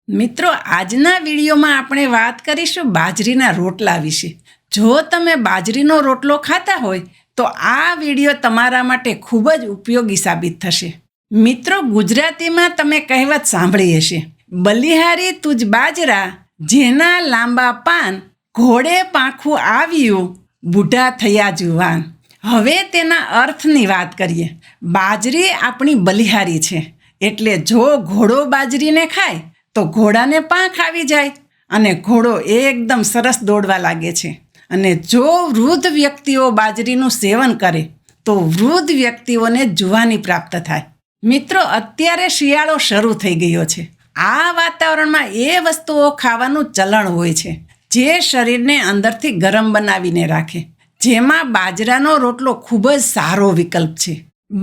મિત્રો, આજના વિડીયોમાં આપણે વાત કરીશું બાજરીના રોટલા વિશે. જો તમે બાજરીનો રોટલો ખાતા હોય તો આ વિડીયો તમારા માટે ખૂબ જ ઉપયોગી સાબિત થશે. મિત્રો, ગુજરાતીમાં તમે કહેવત સાંભળી હશે, બલિહારી તુજ બાજરા, જેના લાંબા પાન, ઘોડે પાંખું આવ્યું, બુઢા થયા જુવાન. હવે તેના અર્થની વાત કરીએ. બાજરી આપણી બલિહારી છે, એટલે જો ઘોડો બાજરીને ખાય તો ઘોડાને પાંખ આવી જાય અને ઘોડો એકદમ સરસ દોડવા લાગે છે. અને જો વૃદ્ધ વ્યક્તિઓ બાજરીનું સેવન કરે તો વૃદ્ધ વ્યક્તિઓને જુવાની પ્રાપ્ત થાય. મિત્રો, અત્યારે શિયાળો શરૂ થઈ ગયો છે. આ વાતાવરણમાં એ વસ્તુઓ ખાવાનું ચલણ હોય છે જે શરીરને અંદરથી ગરમ બનાવીને રાખે, જેમાં બાજરાનો રોટલો ખૂબ જ સારો વિકલ્પ છે.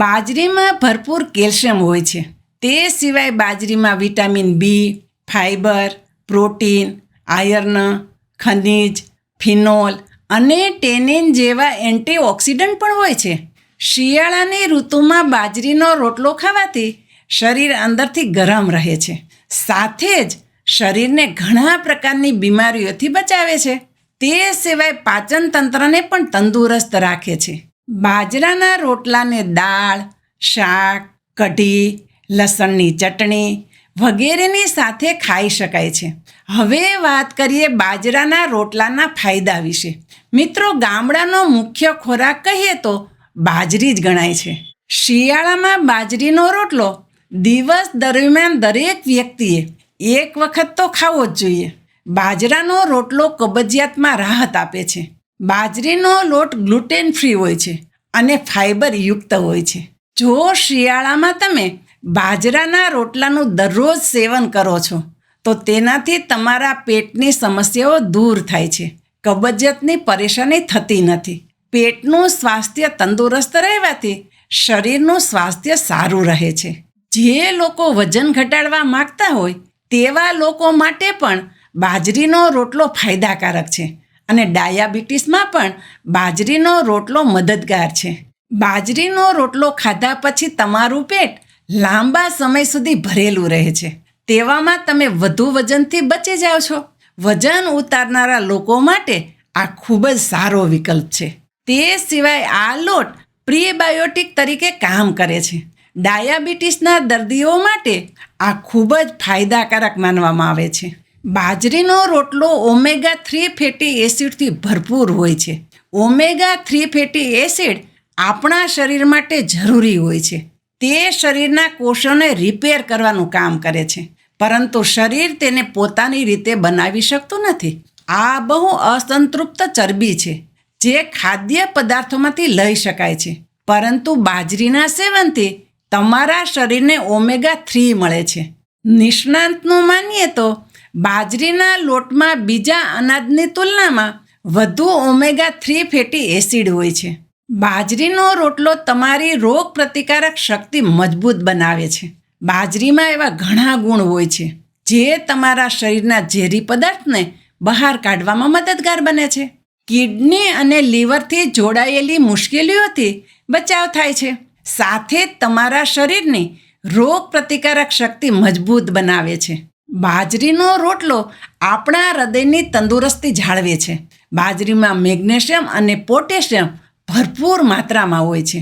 બાજરીમાં ભરપૂર કેલ્શિયમ હોય છે. તે સિવાય બાજરીમાં vitamin B, fibre, protein, iron, ખનિજ, ફિનોલ અને ટેનિન જેવા એન્ટીઓક્સિડન્ટ પણ હોય છે. શિયાળાની ઋતુમાં બાજરીનો રોટલો ખાવાથી શરીર અંદરથી ગરમ રહે છે, સાથે જ શરીરને ઘણા પ્રકારની બીમારીઓથી બચાવે છે. તે સિવાય પાચન તંત્રને પણ તંદુરસ્ત રાખે છે. બાજરાના રોટલાને દાળ, શાક, કઢી, લસણની ચટણી વગેરેની સાથે ખાઈ શકાય છે. હવે વાત કરીએ બાજરાના રોટલાના ફાયદા વિશે. મિત્રો, ગામડાનો મુખ્ય ખોરાક કહીએ તો બાજરી જ ગણાય છે. શિયાળામાં બાજરીનો રોટલો દિવસ દરમિયાન દરેક વ્યક્તિએ એક વખત તો ખાવો જ જોઈએ. બાજરાનો રોટલો કબજિયાતમાં રાહત આપે છે. બાજરીનો લોટ ગ્લુટેન ફ્રી હોય છે અને ફાઇબર યુક્ત હોય છે. જો શિયાળામાં તમે બાજરાના રોટલાનું દરરોજ સેવન કરો છો તો તેનાથી તમારા પેટની સમસ્યાઓ દૂર થાય છે. કબજિયાતની પરેશાની થતી નથી. પેટનું સ્વાસ્થ્ય તંદુરસ્ત રહેવાથી શરીરનું સ્વાસ્થ્ય સારું રહે છે. જે લોકો વજન ઘટાડવા માંગતા હોય તેવા લોકો માટે પણ બાજરીનો રોટલો ફાયદાકારક છે અને ડાયાબિટીસમાં પણ બાજરીનો રોટલો મદદગાર છે. બાજરીનો રોટલો ખાધા પછી તમારું પેટ લાંબા સમય સુધી ભરેલું રહે છે. તેવામાં તમે વધુ વજનથી બચી જાઓ છો. વજન ઉતારનારા લોકો માટે આ ખૂબ જ સારો વિકલ્પ છે. તે સિવાય આ લોટ પ્રીબાયોટિક તરીકે કામ કરે છે. ડાયાબિટીસના દર્દીઓ માટે આ ખૂબ જ ફાયદાકારક માનવામાં આવે છે. બાજરીનો રોટલો ઓમેગા 3 ફેટી એસિડથી ભરપૂર હોય છે. ઓમેગા 3 ફેટી એસિડ આપણા શરીર માટે જરૂરી હોય છે. તે શરીરના કોષોને રિપેર કરવાનું કામ કરે છે, પરંતુ શરીર તેને પોતાની રીતે બનાવી શકતું નથી. આ બહુ અસંતૃપ્ત ચરબી છે જે ખાદ્ય પદાર્થોમાંથી લઈ શકાય છે, પરંતુ બાજરીના સેવનથી તમારા શરીરને ઓમેગા 3 મળે છે. નિષ્ણાતનું માનીએ તો બાજરીના લોટમાં બીજા અનાજની તુલનામાં વધુ ઓમેગા 3 ફેટી એસિડ હોય છે. બાજરીનો રોટલો તમારી રોગ પ્રતિકારક શક્તિ મજબૂત બનાવે છે. બાજરીમાં એવા ઘણા ગુણ હોય છે જે તમારા શરીરના ઝેરી પદાર્થને બહાર કાઢવામાં મદદગાર બને છે. કિડની અને લીવરથી જોડાયેલી મુશ્કેલીઓથી બચાવ થાય છે. સાથે જ તમારા શરીરની રોગ પ્રતિકારક શક્તિ મજબૂત બનાવે છે. બાજરીનો રોટલો આપણા હૃદયની તંદુરસ્તી જાળવે છે. બાજરીમાં મેગ્નેશિયમ અને પોટેશિયમ ભરપૂર માત્રામાં હોય છે.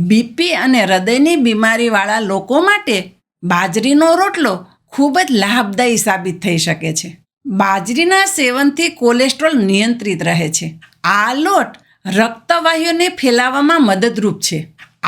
બીપી અને હૃદયની બીમારીવાળા લોકો માટે બાજરીનો રોટલો ખૂબ જ લાભદાયી સાબિત થઈ શકે છે. બાજરીના સેવનથી કોલેસ્ટ્રોલ નિયંત્રિત રહે છે. આ લોટ રક્તવાહિનીઓને ફેલાવવામાં મદદરૂપ છે.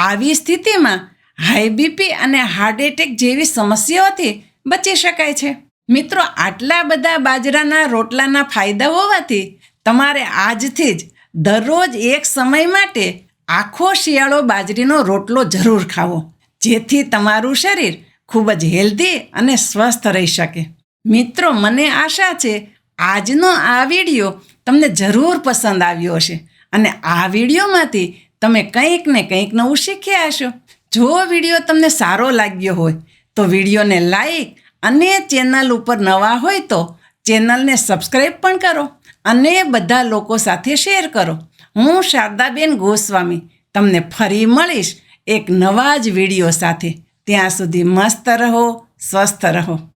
આવી સ્થિતિમાં હાઈ બીપી અને હાર્ટ એટેક જેવી સમસ્યાઓથી બચી શકાય છે. મિત્રો, આટલા બધા બાજરાના રોટલાના ફાયદા હોવાથી તમારે આજથી જ દરરોજ એક સમય માટે આખો શિયાળો બાજરીનો રોટલો જરૂર ખાવો, જેથી તમારું શરીર ખૂબ જ હેલ્ધી અને સ્વસ્થ રહી શકે. મિત્રો, મને આશા છે આજનો આ વિડીયો તમને જરૂર પસંદ આવ્યો હશે અને આ વિડીયોમાંથી તમે કંઈક ને કંઈક નવું શીખ્યા હશો. જો વિડીયો તમને સારો લાગ્યો હોય તો વિડીયોને લાઈક અને ચેનલ ઉપર નવા હોય તો ચેનલને સબસ્ક્રાઈબ પણ કરો અને બધા લોકો સાથે શેર કરો. હું શારદાબેન ગોસ્વામી તમને ફરી મળીશ એક નવા જ વિડીયો સાથે. ત્યાં સુધી મસ્ત રહો, સ્વસ્થ રહો.